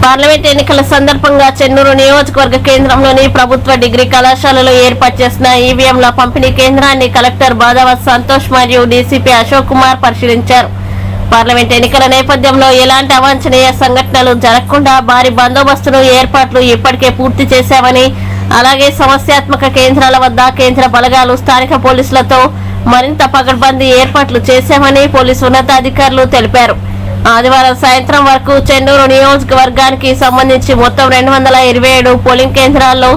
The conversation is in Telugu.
పార్లమెంట్ ఎన్నికల సందర్భంగా చెన్నూరు నియోజకవర్గ కేంద్రంలోని ప్రభుత్వ డిగ్రీ కళాశాలలో ఏర్పాటు చేసిన ఈవీఎంల పంపిణీ కేంద్రాన్ని కలెక్టర్ బాదావత్ సంతోష్ మరియు డీసీపీ అశోక్ కుమార్ పరిశీలించారు. పార్లమెంట్ ఎన్నికల నేపథ్యంలో ఎలాంటి అవాంఛనీయ సంఘటనలు జరగకుండా భారీ బందోబస్తును ఏర్పాట్లు ఇప్పటికే పూర్తి చేశామని, అలాగే సమస్యాత్మక కేంద్రాల వద్ద కేంద్ర బలగాలు స్థానిక పోలీసులతో మరింత పకడ్బందీ ఏర్పాట్లు చేశామని పోలీసు ఉన్నతాధికారులు తెలిపారు. ఆదివారం సాయంత్రం వరకు చెన్నూరు నియోజకవర్గానికి సంబంధించి మొత్తం 227 పోలింగ్ కేంద్రాల్లో